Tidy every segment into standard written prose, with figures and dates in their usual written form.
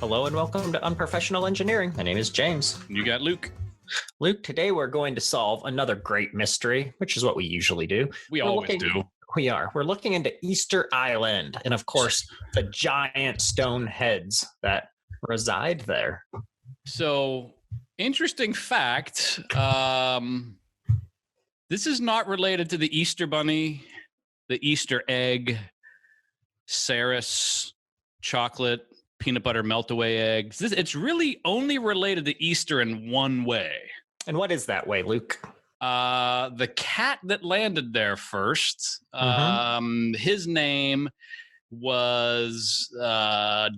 Hello and welcome to Unprofessional Engineering. My name is James. You got Luke. Luke, today we're going to solve another great mystery, which is what we usually do. We always do. We are. We're looking into Easter Island and, of course, the giant stone heads that reside there. So, interesting fact. This is not related to the Easter Bunny, the Easter egg, Saris, chocolate, peanut butter melt-away eggs. It's really only related to Easter in one way. And what is that way, Luke? The cat that landed there first, his name was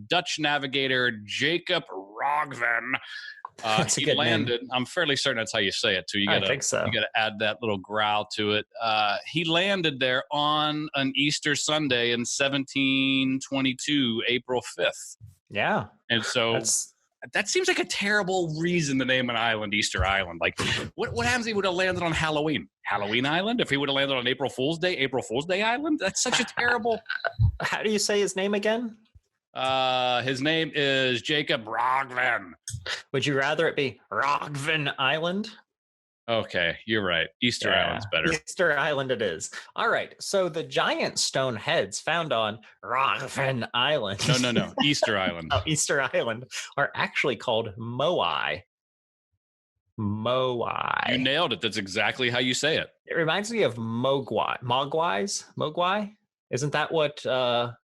Dutch navigator Jacob Rogven. That's a he good landed. name. I'm fairly certain that's how you say it too. I think so. You got to add that little growl to it. He landed there on an Easter Sunday in 1722, April 5th. Yeah. And so that seems like a terrible reason to name an island Easter Island. Like, what happens if he would have landed on Halloween? Halloween Island? If he would have landed on April Fool's Day Island? That's such a terrible... How do you say his name again? His name is Jacob Rogven. Would you rather it be Rogven Island? Okay, you're right. Easter Island's better. Easter Island it is. All right, so the giant stone heads found on Rogven Island. No. Easter Island. Easter Island are actually called moai. Moai. You nailed it. That's exactly how you say it. It reminds me of mogwai. Mogwai? Isn't that what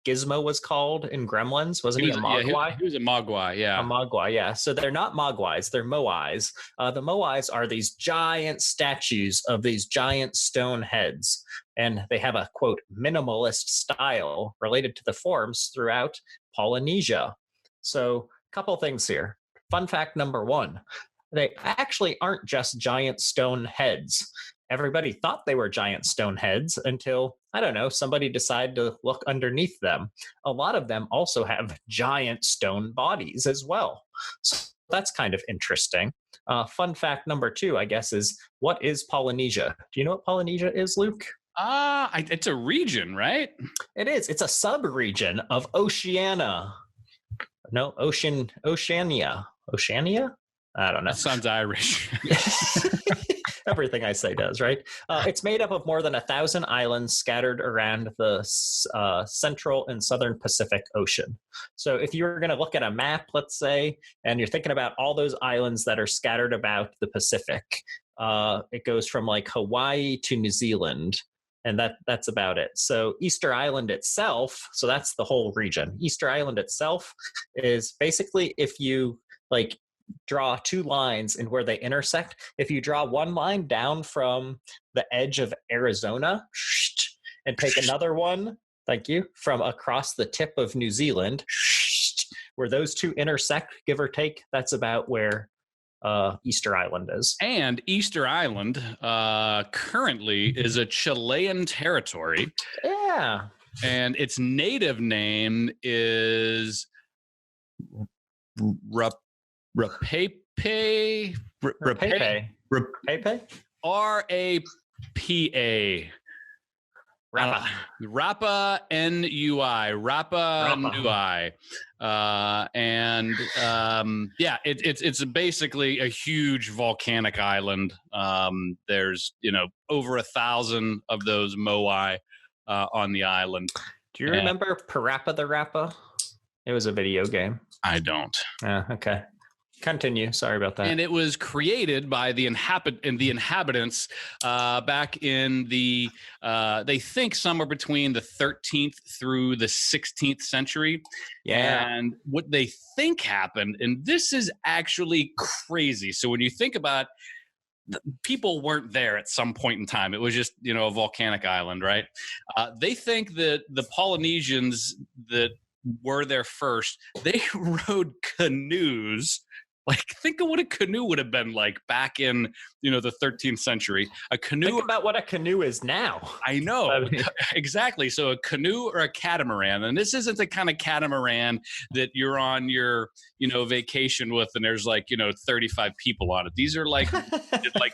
Gizmo was called in Gremlins? Wasn't he a mogwai? He was a mogwai, yeah. A mogwai, yeah. So they're not mogwais, they're moais. The moais are these giant statues of these giant stone heads. And they have a, quote, minimalist style related to the forms throughout Polynesia. So a couple things here. Fun fact number one, they actually aren't just giant stone heads. Everybody thought they were giant stone heads until, I don't know, somebody decided to look underneath them. A lot of them also have giant stone bodies as well. So that's kind of interesting. Fun fact number two, I guess, is what is Polynesia? Do you know what Polynesia is, Luke? It's a region, right? It is. It's a sub-region of Oceania. No, Oceania. Oceania? I don't know. That sounds Irish. Everything I say does, right? It's made up of more than 1,000 islands scattered around the central and southern Pacific Ocean. So if you were going to look at a map, let's say, and you're thinking about all those islands that are scattered about the Pacific, it goes from like Hawaii to New Zealand, and that's about it. So Easter Island itself, so that's the whole region. Easter Island itself is basically if you like draw two lines and where they intersect. If you draw one line down from the edge of Arizona and take another one, thank you, from across the tip of New Zealand, where those two intersect, give or take, that's about where Easter Island is. And Easter Island currently is a Chilean territory. Yeah. And its native name is Rapepe. R-A-P-A. Rapa N-U-I. Rapa Nui. It's basically a huge volcanic island. There's, over 1,000 of those moai on the island. Do you remember Parappa the Rappa? It was a video game. I don't. Okay. Continue. Sorry about that. And it was created by the inhabitants back in the, they think somewhere between the 13th through the 16th century. Yeah. And what they think happened, and this is actually crazy. So when you think about people weren't there at some point in time. It was just, a volcanic island, right? They think that the Polynesians that were there first, they rode canoes. Like, think of what a canoe would have been like back in, the 13th century. A canoe. Think about what a canoe is now. I know. Exactly. So a canoe or a catamaran. And this isn't the kind of catamaran that you're on your, vacation with and there's 35 people on it. These are like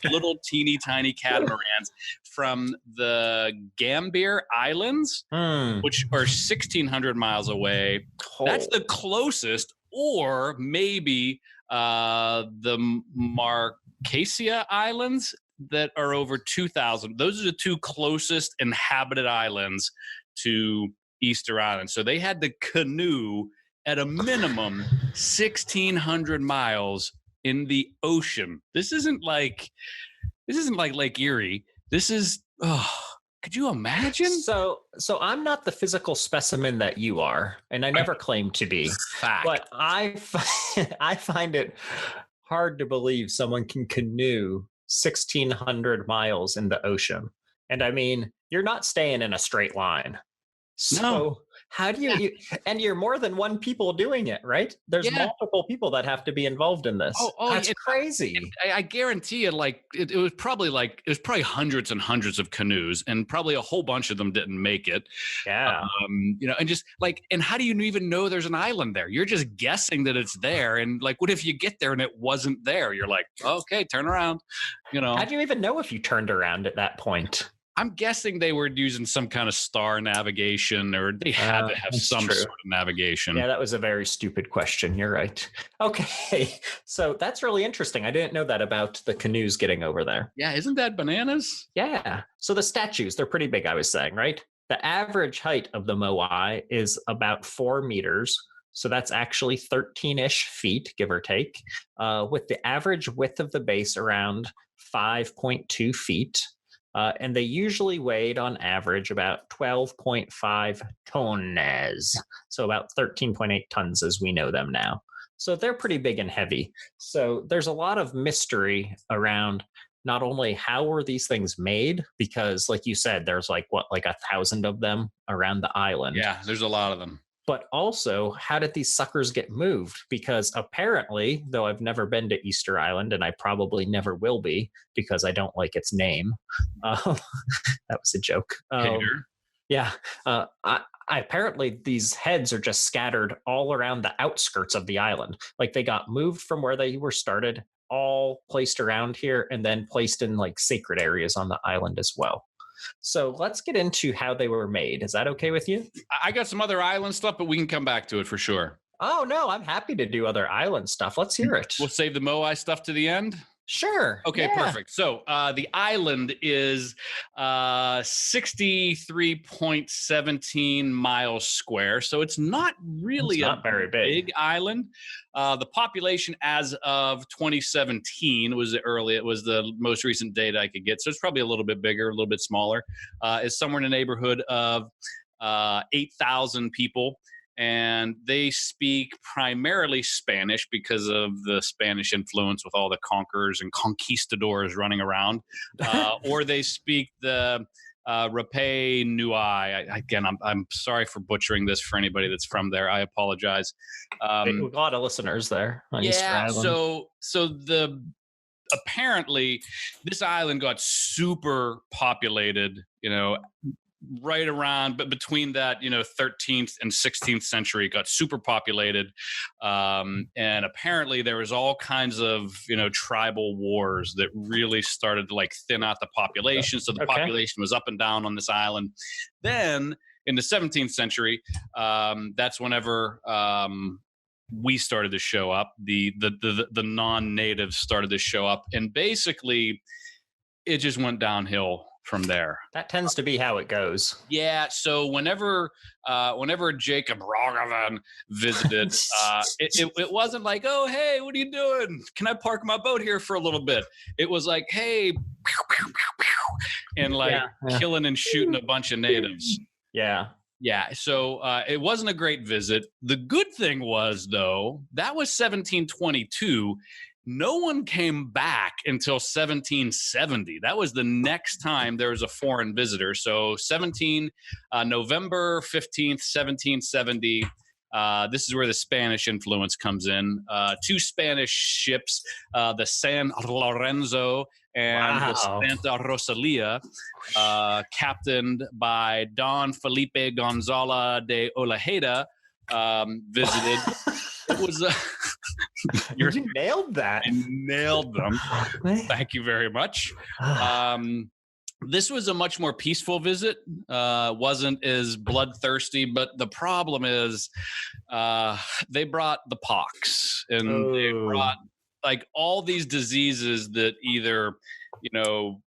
little teeny tiny catamarans from the Gambier Islands, which are 1,600 miles away. That's the closest. or maybe the Marquesia Islands that are over 2,000. Those are the two closest inhabited islands to Easter Island. So they had to canoe at a minimum 1,600 miles in the ocean. This isn't like Lake Erie. This is, could you imagine? So I'm not the physical specimen that you are, and I never claimed to be. Fact. But I find it hard to believe someone can canoe 1,600 miles in the ocean. And I mean, you're not staying in a straight line. So how do you, and you're more than one people doing it, right? There's multiple people that have to be involved in this. That's crazy. I guarantee you, it was probably hundreds and hundreds of canoes, and probably a whole bunch of them didn't make it. Yeah. And just and how do you even know there's an island there? You're just guessing that it's there. And what if you get there and it wasn't there? You're like, okay, turn around. How do you even know if you turned around at that point? I'm guessing they were using some kind of star navigation, or they had to have some sort of navigation. Yeah, that was a very stupid question. You're right. Okay. So that's really interesting. I didn't know that about the canoes getting over there. Yeah, isn't that bananas? Yeah. So the statues, they're pretty big, I was saying, right? The average height of the moai is about 4 meters. So that's actually 13-ish feet, give or take, with the average width of the base around 5.2 feet. And they usually weighed on average about 12.5 tonnes, so about 13.8 tons as we know them now. So they're pretty big and heavy. So there's a lot of mystery around not only how were these things made, because like you said, there's like 1,000 of them around the island. Yeah, there's a lot of them. But also, how did these suckers get moved? Because apparently, though I've never been to Easter Island, and I probably never will be because I don't like its name. That was a joke. Yeah. Apparently, these heads are just scattered all around the outskirts of the island. Like they got moved from where they were started, all placed around here, and then placed in sacred areas on the island as well. So let's get into how they were made. Is that okay with you? I got some other island stuff, but we can come back to it for sure. Oh, no, I'm happy to do other island stuff. Let's hear it. We'll save the moai stuff to the end. Sure. Okay, perfect. So the island is 63.17 miles square. So it's not really not very big island. The population as of 2017 was the most recent data I could get. So it's probably a little bit bigger, a little bit smaller. Is somewhere in the neighborhood of 8,000 people. And they speak primarily Spanish because of the Spanish influence with all the conquerors and conquistadors running around, or they speak the Rape Nui. Again, I'm sorry for butchering this for anybody that's from there. I apologize. A lot of listeners there on Easter Island. So apparently this island got super populated, right around, but between that, 13th and 16th century, it got super populated. And apparently there was all kinds of, tribal wars that really started to thin out the population. So the population was up and down on this island. Then in the 17th century, that's whenever we started to show up. The non-natives started to show up, and basically it just went downhill from there. That tends to be how it goes. Yeah. So whenever Jacob Rogovan visited, it wasn't like, oh, hey, what are you doing? Can I park my boat here for a little bit? It was like, hey, and killing and shooting a bunch of natives. Yeah. Yeah. So it wasn't a great visit. The good thing was, though, that was 1722. No one came back until 1770. That was the next time there was a foreign visitor. So November 15th, 1770. This is where the Spanish influence comes in. 2 Spanish ships, the San Lorenzo and the Santa Rosalia, captained by Don Felipe Gonzalo de Olajeda, visited. It was you nailed that. I nailed them. Thank you very much. This was a much more peaceful visit. Wasn't as bloodthirsty, but the problem is they brought the pox, and they Oh. brought like all these diseases that either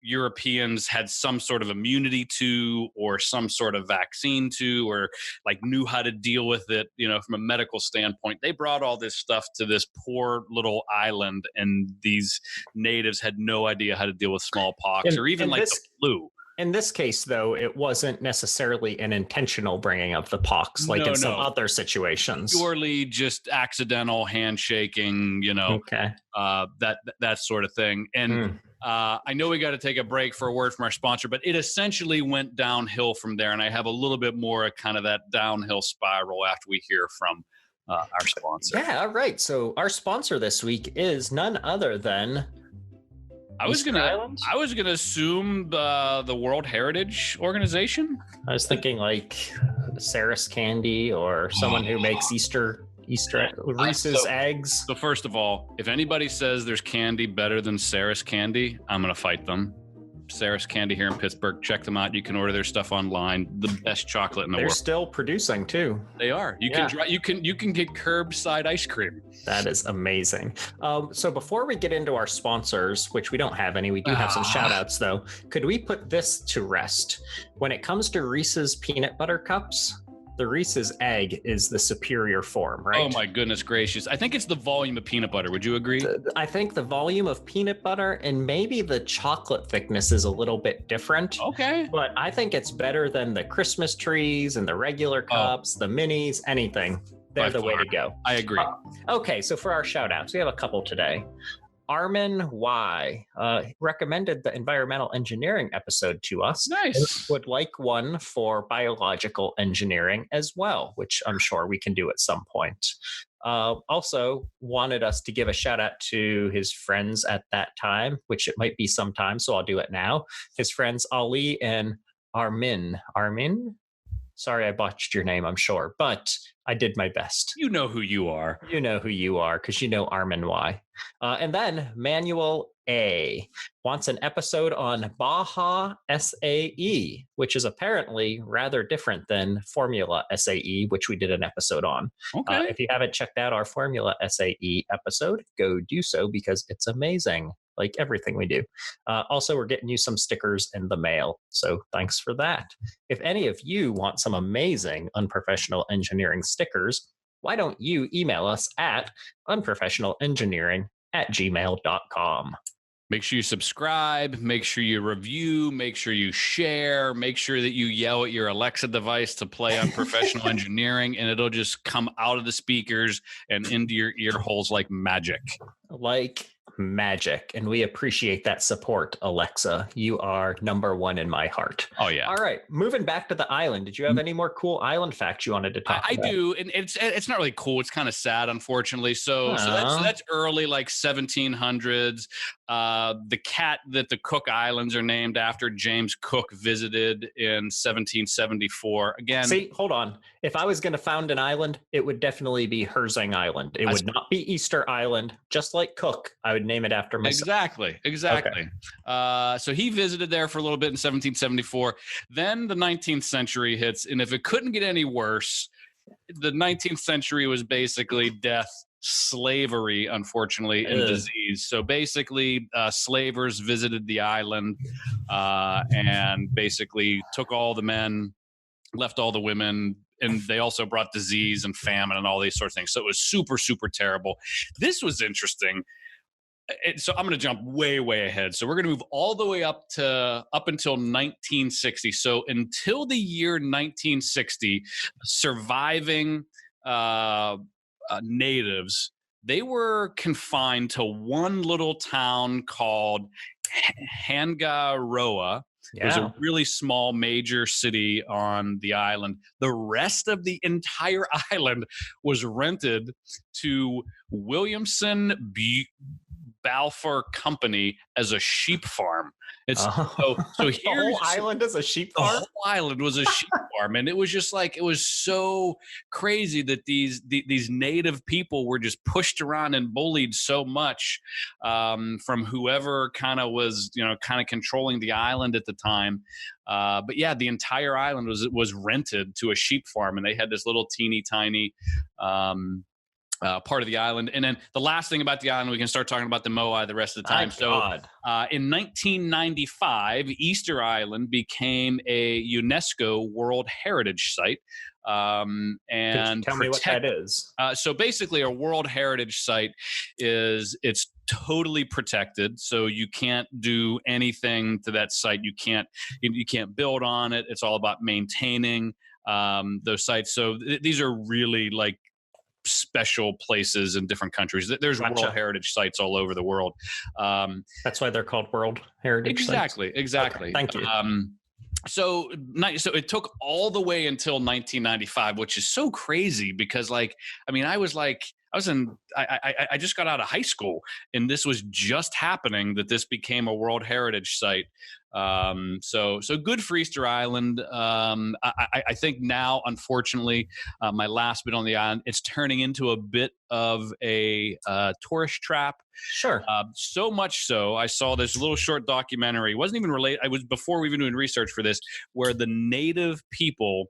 Europeans had some sort of immunity to, or some sort of vaccine to, or like knew how to deal with it, from a medical standpoint. They brought all this stuff to this poor little island, and these natives had no idea how to deal with smallpox or even like the flu. In this case, though, it wasn't necessarily an intentional bringing of the pox, like in some other situations. Purely just accidental handshaking, Okay. That sort of thing. And I know we got to take a break for a word from our sponsor, but it essentially went downhill from there. And I have a little bit more kind of that downhill spiral after we hear from our sponsor. Yeah, all right. So our sponsor this week is none other than I was gonna assume the World Heritage Organization. I was thinking like Ceres Candy or someone who makes Easter Reese's eggs. So first of all, if anybody says there's candy better than Ceres Candy, I'm gonna fight them. Ceres Candy here in Pittsburgh. Check them out. You can order their stuff online. The best chocolate in the world. They're still producing too. They are. You can get curbside ice cream. That is amazing. So before we get into our sponsors, which we don't have any, we do have some shout outs though. Could we put this to rest? When it comes to Reese's peanut butter cups, the Reese's egg is the superior form, right? Oh my goodness gracious. I think it's the volume of peanut butter. Would you agree? I think the volume of peanut butter and maybe the chocolate thickness is a little bit different. Okay. But I think it's better than the Christmas trees and the regular cups, the minis, anything. They're the way to go. I agree. Okay, so for our shout outs, we have a couple today. Armin Y recommended the environmental engineering episode to us. Nice. Would like one for biological engineering as well, which I'm sure we can do at some point. Also wanted us to give a shout out to his friends at that time, which it might be sometime, so I'll do it now. His friends Ali and Armin. Sorry, I botched your name, I'm sure, but I did my best. You know who you are. You know who you are because you know Armin Y. And then Manuel A wants an episode on Baja SAE, which is apparently rather different than Formula SAE, which we did an episode on. Okay. If you haven't checked out our Formula SAE episode, go do so because it's amazing. Like everything we do. Also, we're getting you some stickers in the mail. So thanks for that. If any of you want some amazing unprofessional engineering stickers, why don't you email us at unprofessionalengineering@gmail.com. Make sure you subscribe, make sure you review, make sure you share, make sure that you yell at your Alexa device to play Unprofessional Engineering, and it'll just come out of the speakers and into your ear holes like magic. Like magic. And we appreciate that support, Alexa. You are number one in my heart. Oh, yeah. All right. Moving back to the island. Did you have any more cool island facts you wanted to talk about? I do. And it's not really cool. It's kind of sad, unfortunately. So that's early, like 1700s. The cat that the Cook Islands are named after, James Cook visited in 1774. Again. See, hold on. If I was going to found an island, it would definitely be Herzing Island. It would not be Easter Island. Just like Cook, I would name it after myself. Exactly. Okay. So he visited there for a little bit in 1774. Then the 19th century hits, and if it couldn't get any worse, the 19th century was basically death, slavery, unfortunately, and disease. So basically, slavers visited the island and basically took all the men, left all the women, and they also brought disease and famine and all these sorts of things. So it was super, super terrible. This was interesting. So I'm going to jump way, way ahead. So we're going to move all the way up until 1960. So until the year 1960, surviving natives, they were confined to one little town called Hangaroa. Yeah. It was a really small major city on the island. The rest of the entire island was rented to Williamson Balfour Company as a sheep farm. It's so the here's whole island is a sheep the farm. whole island was a sheep farm, and it was just like it was so crazy that these native people were just pushed around and bullied so much from whoever kind of was kind of controlling the island at the time. But yeah, the entire island was rented to a sheep farm, and they had this little teeny tiny part of the island. And then the last thing about the island, we can start talking about the Moai the rest of the time. In 1995, Easter Island became a UNESCO World Heritage Site. And tell me what that is. So basically, a World Heritage Site it's totally protected, so you can't do anything to that site. You can't build on it. It's all about maintaining those sites. So these are really like special places in different countries. There's World Heritage sites all over the world. That's why they're called World Heritage sites? Exactly. Okay, thank you. So it took all the way until 1995, which is so crazy because I just got out of high school and this was just happening that this became a World Heritage Site. So good for Easter Island. I think now, unfortunately, my last bit on the island, it's turning into a bit of a tourist trap. Sure. So much so, I saw this little short documentary. It wasn't even related. I was before we even doing research for this, where the native people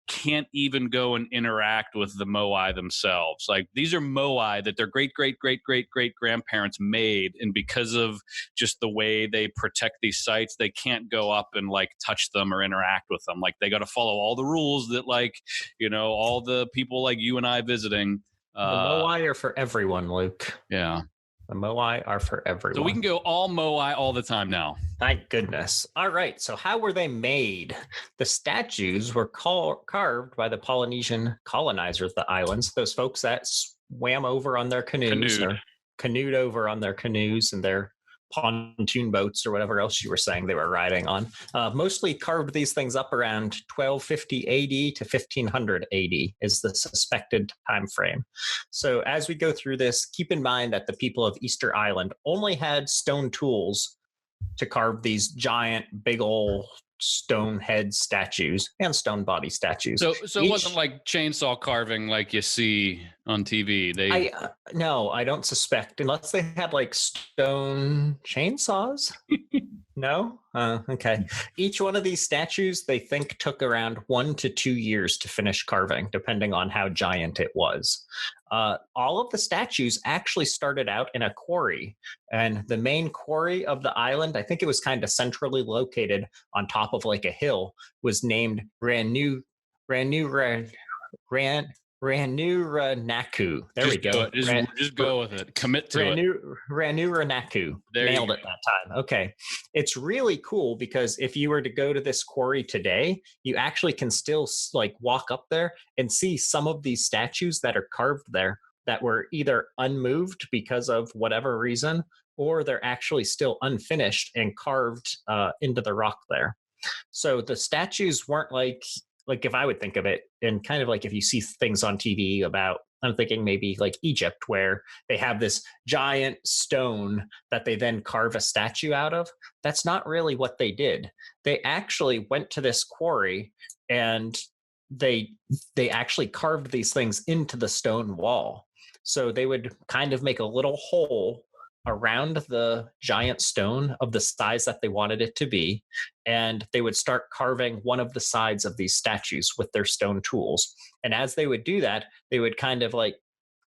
can't even go and interact with the Moai themselves. Like these are Moai that their great grandparents made, and because of just the way they protect these sites, they can't go up and like touch them or interact with them. Like they got to follow all the rules that all the people like you and I visiting. The Moai are for everyone, Luke. Yeah. The Moai are for everyone. So we can go all Moai all the time now. Thank goodness. All right. So how were they made? The statues were carved by the Polynesian colonizers of the islands, those folks that swam over on their canoes or canoed over on their canoes and their pontoon boats or whatever else you were saying they were riding on. Mostly carved these things up around 1250 AD to 1500 AD is the suspected time frame. So as we go through this, keep in mind that the people of Easter Island only had stone tools to carve these giant, big old stone head statues and stone body statues. So it wasn't like chainsaw carving like you see on TV. No, I don't suspect, unless they had like stone chainsaws. No? Okay. Each one of these statues, they think, took around 1 to 2 years to finish carving, depending on how giant it was. All of the statues actually started out in a quarry, and the main quarry of the island, I think it was kind of centrally located on top of like a hill, was named Ranuranaku. There we go. Just go with it. Commit to it. Ranuranaku. Nailed it that time. Okay. It's really cool because if you were to go to this quarry today, you actually can still like walk up there and see some of these statues that are carved there that were either unmoved because of whatever reason, or they're actually still unfinished and carved into the rock there. So the statues weren't like if I would think of it, and kind of like if you see things on TV about, I'm thinking maybe like Egypt, where they have this giant stone that they then carve a statue out of. That's not really what they did. They actually went to this quarry and they actually carved these things into the stone wall. So they would kind of make a little hole around the giant stone of the size that they wanted it to be, and they would start carving one of the sides of these statues with their stone tools. And as they would do that, they would kind of like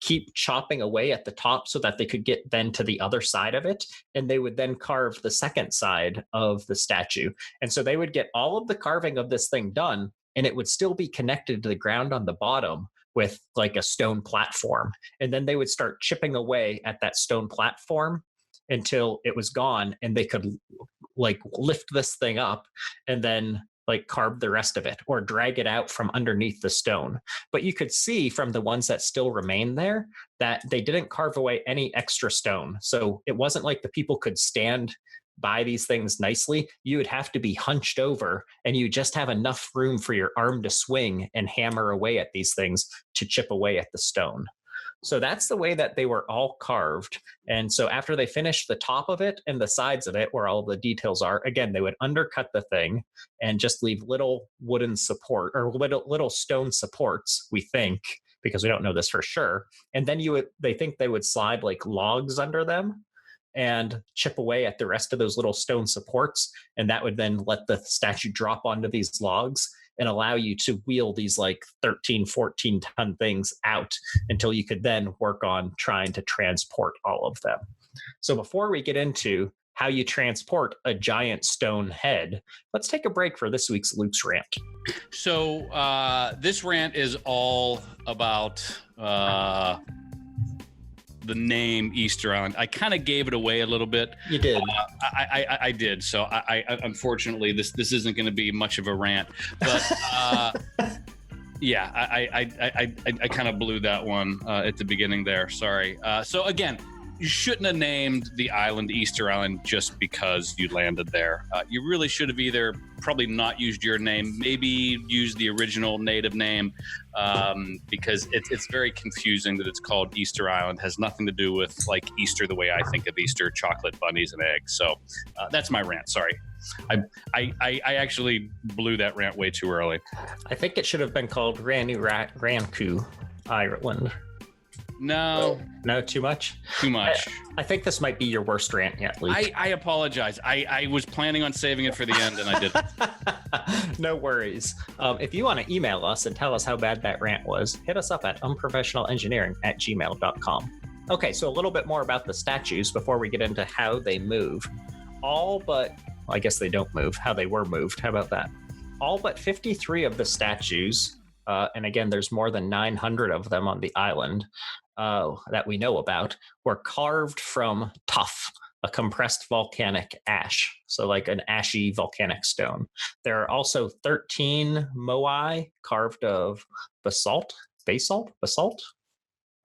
keep chopping away at the top so that they could get then to the other side of it, and they would then carve the second side of the statue. And so they would get all of the carving of this thing done, and it would still be connected to the ground on the bottom with like a stone platform. And then they would start chipping away at that stone platform until it was gone, and they could like lift this thing up and then like carve the rest of it or drag it out from underneath the stone. But you could see from the ones that still remain there that they didn't carve away any extra stone. So it wasn't like the people could stand by these things nicely. You would have to be hunched over, and you just have enough room for your arm to swing and hammer away at these things to chip away at the stone. So that's the way that they were all carved. And so after they finished the top of it and the sides of it, where all the details are, again, they would undercut the thing and just leave little wooden support or little stone supports, we think, because we don't know this for sure. And then they think they would slide like logs under them and chip away at the rest of those little stone supports. And that would then let the statue drop onto these logs and allow you to wheel these like 13, 14 ton things out until you could then work on trying to transport all of them. So before we get into how you transport a giant stone head, let's take a break for this week's Luke's Rant. So this rant is all about the name Easter Island. I kind of gave it away a little bit. You did. I did. So I unfortunately this isn't going to be much of a rant, but yeah, I kind of blew that one at the beginning there. Sorry. So again, you shouldn't have named the island Easter Island just because you landed there. You really should have either probably not used your name, maybe used the original native name, because it's very confusing that it's called Easter Island. It has nothing to do with like Easter the way I think of Easter, chocolate bunnies and eggs. So that's my rant. Sorry. I actually blew that rant way too early. I think it should have been called Ranku Ireland. No, too much. Too much. I think this might be your worst rant yet, Luke. I apologize. I was planning on saving it for the end, and I didn't. No worries. If you want to email us and tell us how bad that rant was, hit us up at unprofessionalengineering@gmail.com. Okay, so a little bit more about the statues before we get into how they move. All but, well, I guess they don't move, how they were moved. How about that? All but 53 of the statues, and again, there's more than 900 of them on the island, that we know about, were carved from tuff, a compressed volcanic ash. So like an ashy volcanic stone. There are also 13 moai carved of basalt. I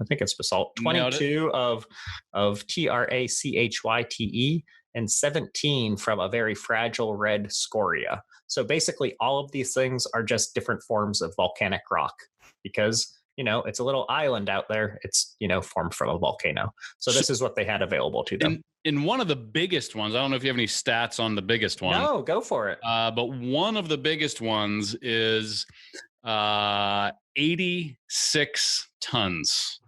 think it's basalt. 22 of trachyte, and 17 from a very fragile red scoria. So basically all of these things are just different forms of volcanic rock because, it's a little island out there. It's, formed from a volcano. So this is what they had available to them. In one of the biggest ones, I don't know if you have any stats on the biggest one. No, go for it. But one of the biggest ones is 86 tons.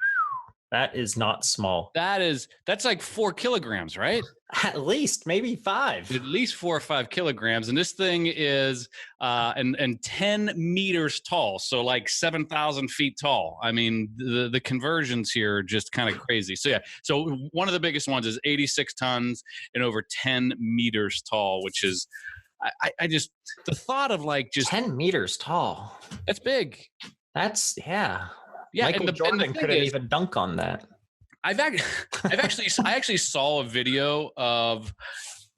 That is not small. That's like 4 kilograms, right? At least, maybe 5. At least 4 or 5 kilograms. And this thing is and 10 meters tall. So like 7,000 feet tall. I mean, the conversions here are just kind of crazy. So yeah, so one of the biggest ones is 86 tons and over 10 meters tall, which is, I just, the thought of like just 10 meters tall. That's big. That's, yeah. Yeah, Michael Jordan couldn't even dunk on that. I actually saw a video of.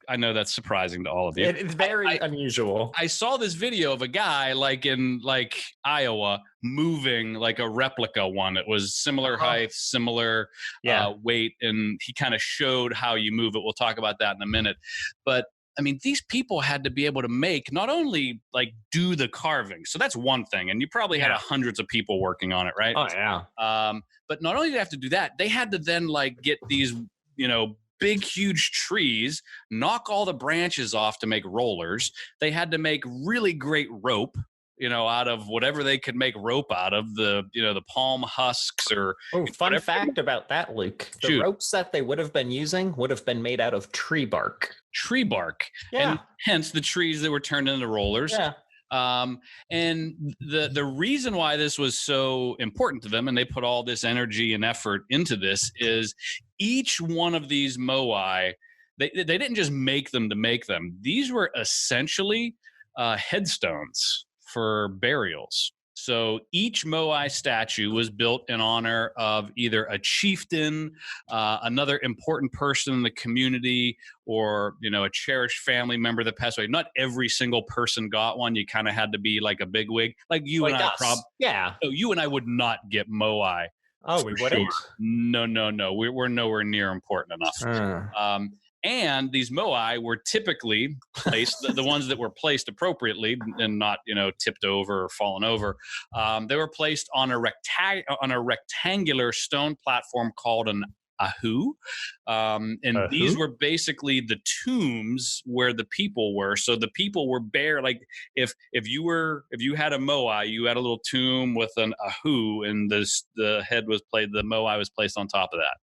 I know that's surprising to all of you. It's very unusual. I saw this video of a guy like in like Iowa moving like a replica one. It was similar height, similar weight, and he kind of showed how you move it. We'll talk about that in a minute, but. I mean, these people had to be able to make not only like do the carving. So that's one thing. And you probably had hundreds of people working on it, right? Oh, yeah. But not only did they have to do that, they had to then like get these, big, huge trees, knock all the branches off to make rollers. They had to make really great rope, out of whatever they could make rope out of, the palm husks or. Oh, fun fact about that, Luke. The ropes that they would have been using would have been made out of tree bark. Tree bark. Yeah. And hence the trees that were turned into rollers. Yeah. And the reason why this was so important to them, and they put all this energy and effort into this, is each one of these moai, they didn't just make them to make them. These were essentially headstones for burials. So each moai statue was built in honor of either a chieftain, another important person in the community, or a cherished family member that passed away. Not every single person got one. You kind of had to be like a bigwig, like you like and us. So you and I would not get moai. Oh, we wouldn't. No. We're nowhere near important enough. And these moai were typically placed, the ones that were placed appropriately and not, tipped over or fallen over. They were placed on a rectangular stone platform called an ahu, and these Who? were basically the tombs where the people were. So the people were bare. Like if you had a moai, you had a little tomb with an ahu, and the moai was placed on top of that.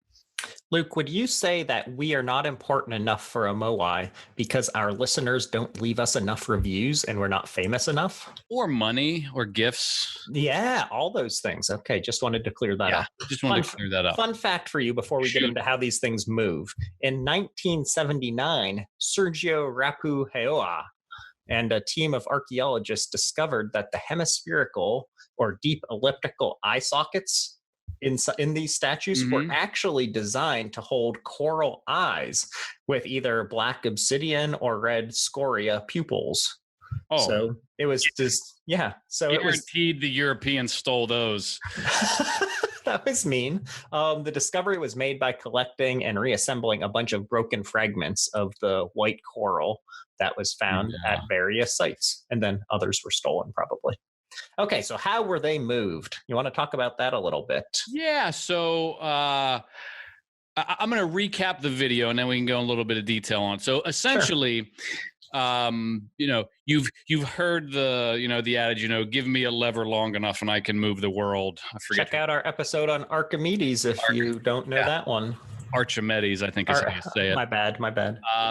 Luke, would you say that we are not important enough for a moai because our listeners don't leave us enough reviews and we're not famous enough? Or money or gifts. Yeah, all those things. Okay, just wanted to clear that up. Just wanted to clear that up. Fun fact for you before we get into how these things move. In 1979, Sergio Rapu Heoa and a team of archaeologists discovered that the hemispherical or deep elliptical eye sockets in these statues were actually designed to hold coral eyes with either black obsidian or red scoria pupils. Oh, so it was just, yeah. So guaranteed the Europeans stole those. That was mean. The discovery was made by collecting and reassembling a bunch of broken fragments of the white coral that was found at various sites, and then others were stolen probably. Okay, so how were they moved? You want to talk about that a little bit? Yeah, so I'm going to recap the video, and then we can go in a little bit of detail on it. So essentially, you've heard the adage, give me a lever long enough and I can move the world. I forget. Check out our episode on Archimedes if you don't know that one. Archimedes, I think is how you say it. My bad.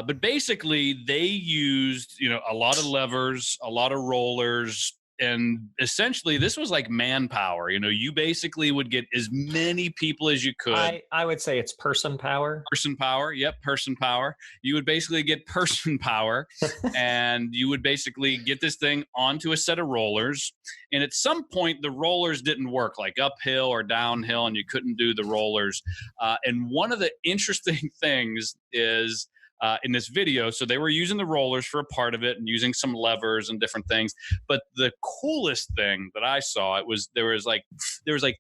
But basically, they used, a lot of levers, a lot of rollers. And essentially, this was like manpower. You basically would get as many people as you could. I would say it's person power. Person power. Yep, person power. You would basically get person power, and you would basically get this thing onto a set of rollers. And at some point, the rollers didn't work, like uphill or downhill, and you couldn't do the rollers. And one of the interesting things is, in this video, so they were using the rollers for a part of it and using some levers and different things. But the coolest thing that I saw, there was like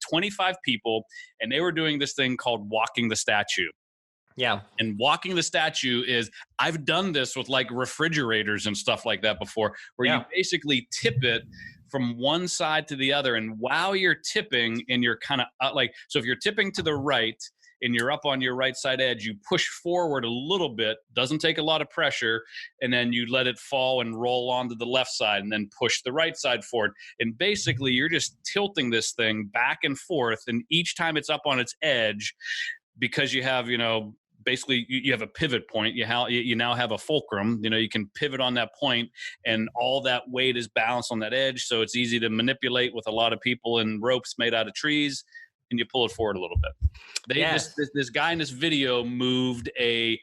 25 people, and they were doing this thing called walking the statue. Yeah. And walking the statue is, I've done this with like refrigerators and stuff like that before, where you basically tip it from one side to the other. And while you're tipping, and you're kind of so if you're tipping to the right, and you're up on your right side edge, you push forward a little bit, doesn't take a lot of pressure, and then you let it fall and roll onto the left side and then push the right side forward. And basically, you're just tilting this thing back and forth, and each time it's up on its edge, because you have, basically you have a pivot point, you now have a fulcrum, you can pivot on that point, and all that weight is balanced on that edge, so it's easy to manipulate with a lot of people and ropes made out of trees, and you pull it forward a little bit. This guy in this video moved a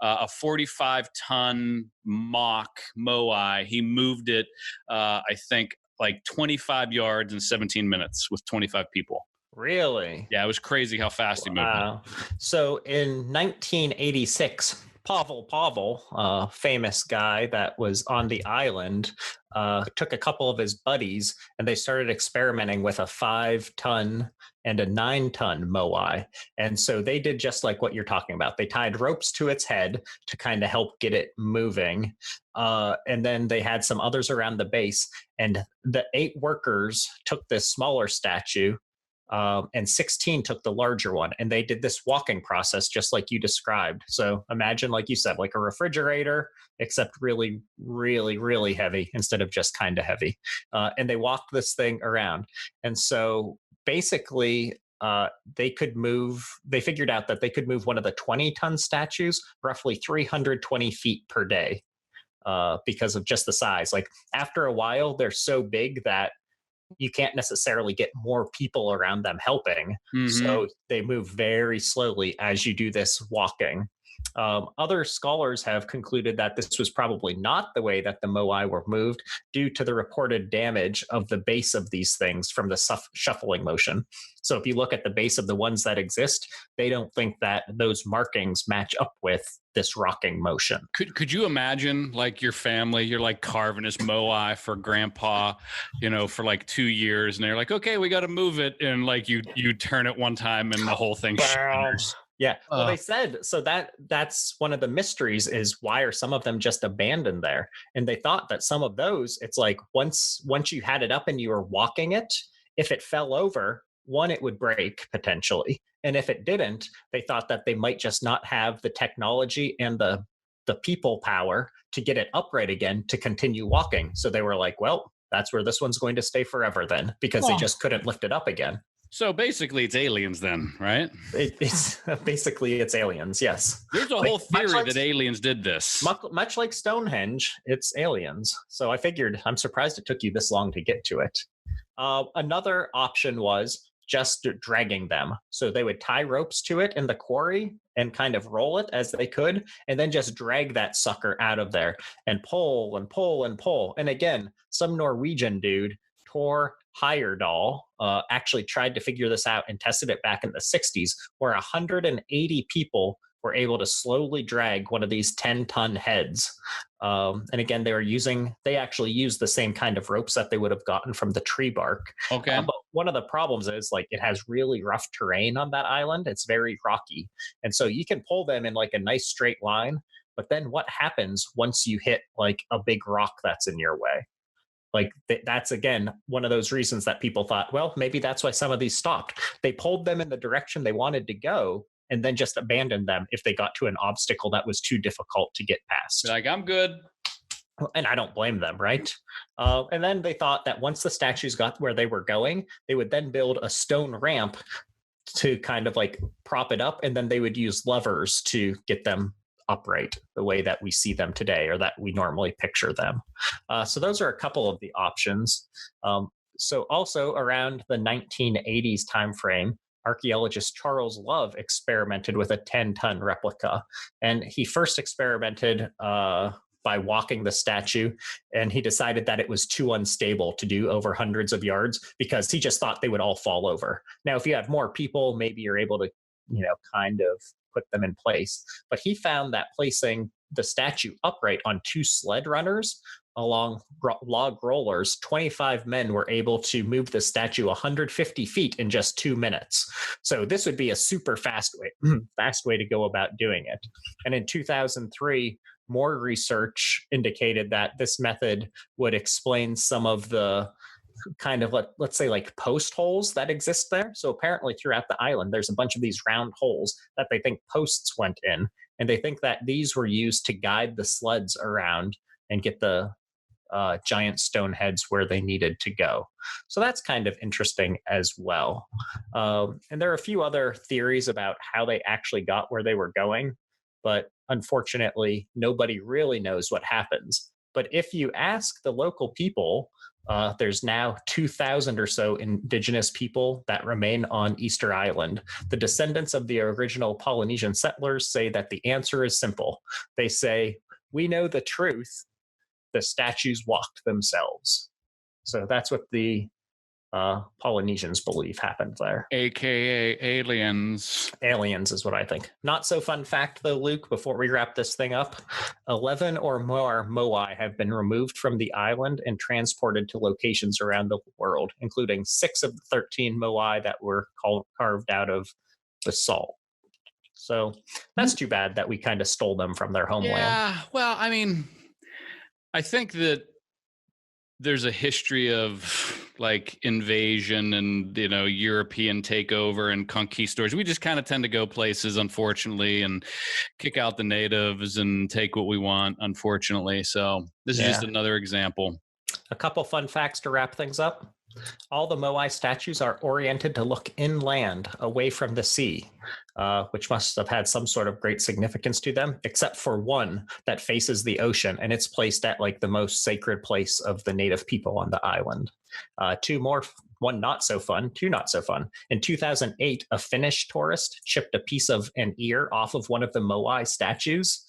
45-ton mock moai. He moved it, I think, like 25 yards in 17 minutes with 25 people. Really? Yeah, it was crazy how fast he moved it. So in 1986, Pavel, famous guy that was on the island, took a couple of his buddies and they started experimenting with a 5-ton and a 9-ton moai. And so they did just like what you're talking about. They tied ropes to its head to kind of help get it moving. And then they had some others around the base. And the 8 workers took this smaller statue, and 16 took the larger one, and they did this walking process just like you described. So imagine, like you said, like a refrigerator, except really, really, really heavy instead of just kind of heavy. And they walked this thing around. And so basically, they figured out that they could move one of the 20-ton statues roughly 320 feet per day, because of just the size. Like after a while, they're so big that you can't necessarily get more people around them helping. So they move very slowly as you do this walking. Other scholars have concluded that this was probably not the way that the moai were moved due to the reported damage of the base of these things from the shuffling motion. So if you look at the base of the ones that exist, they don't think that those markings match up with this rocking motion. Could you imagine, like, your family, you're like carving this moai for grandpa, for like 2 years, and they're like, okay, we got to move it, and like you turn it one time and the whole thing shatters. Yeah. Well, they said so that's one of the mysteries is why are some of them just abandoned there? And they thought that some of those, it's like once you had it up and you were walking it, if it fell over, one, it would break potentially. And if it didn't, they thought that they might just not have the technology and the people power to get it upright again to continue walking. So they were like, well, that's where this one's going to stay forever then, because they just couldn't lift it up again. So basically, it's aliens then, right? It's basically it's aliens. Yes, There's a like, whole theory that aliens did this. much like Stonehenge, it's aliens. So I figured I'm surprised it took you this long to get to it. Another option was just dragging them. So they would tie ropes to it in the quarry and kind of roll it as they could, and then just drag that sucker out of there and pull and pull and pull. And again, some Norwegian dude, Tor Heyerdahl, actually tried to figure this out and tested it back in the 60s, where 180 people were able to slowly drag one of these 10-ton heads. And again, they actually used the same kind of ropes that they would have gotten from the tree bark. Okay. But one of the problems is like it has really rough terrain on that island. It's very rocky. And so you can pull them in like a nice straight line. But then what happens once you hit like a big rock that's in your way? Like that's again one of those reasons that people thought, well, maybe that's why some of these stopped. They pulled them in the direction they wanted to go and then just abandoned them if they got to an obstacle that was too difficult to get past. Like, I'm good. And I don't blame them, right? And then they thought that once the statues got where they were going, they would then build a stone ramp to kind of like prop it up, and then they would use levers to get them upright the way that we see them today or that we normally picture them. So those are a couple of the options. So also around the 1980s timeframe, archaeologist Charles Love experimented with a 10-ton replica. And he first experimented by walking the statue, and he decided that it was too unstable to do over hundreds of yards because he just thought they would all fall over. Now, if you have more people, maybe you're able to, kind of put them in place. But he found that placing the statue upright on two sled runners along log rollers, 25 men were able to move the statue 150 feet in just 2 minutes. So this would be a super fast way to go about doing it. And in 2003, more research indicated that this method would explain some of the kind of let's say like post holes that exist there. So apparently throughout the island, there's a bunch of these round holes that they think posts went in, and they think that these were used to guide the sleds around and get the giant stone heads where they needed to go. So that's kind of interesting as well. And there are a few other theories about how they actually got where they were going, but unfortunately, nobody really knows what happens. But if you ask the local people, there's now 2,000 or so indigenous people that remain on Easter Island. The descendants of the original Polynesian settlers say that the answer is simple. They say, we know the truth. The statues walked themselves. So that's what the Polynesians believe happened there. AKA aliens. Aliens is what I think. Not so fun fact, though, Luke, before we wrap this thing up. 11 or more moai have been removed from the island and transported to locations around the world, including 6 of the 13 moai that were carved out of basalt. So that's too bad that we kind of stole them from their homeland. Yeah, well, I mean, I think that there's a history of like invasion and, European takeover and conquistadors. We just kind of tend to go places, unfortunately, and kick out the natives and take what we want, unfortunately. So this is just another example. A couple fun facts to wrap things up. All the moai statues are oriented to look inland, away from the sea, which must have had some sort of great significance to them, except for one that faces the ocean, and it's placed at like the most sacred place of the native people on the island. Two more, one not so fun, two not so fun. In 2008, a Finnish tourist chipped a piece of an ear off of one of the moai statues.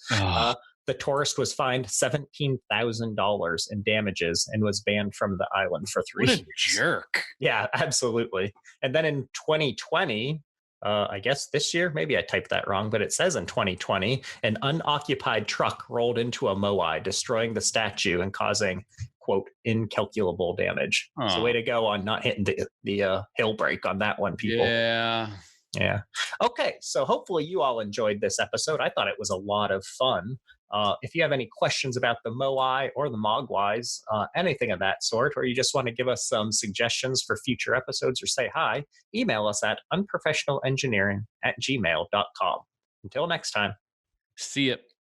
The tourist was fined $17,000 in damages and was banned from the island for 3 years. What a jerk. Yeah, absolutely. And then in 2020, I guess this year, maybe I typed that wrong, but it says in 2020, an unoccupied truck rolled into a moai, destroying the statue and causing, quote, incalculable damage. So way to go on not hitting the hill break on that one, people. Yeah. Yeah. Okay. So hopefully you all enjoyed this episode. I thought it was a lot of fun. If you have any questions about the Moai or the Mogwais, anything of that sort, or you just want to give us some suggestions for future episodes or say hi, email us at unprofessionalengineering@gmail.com. Until next time. See it.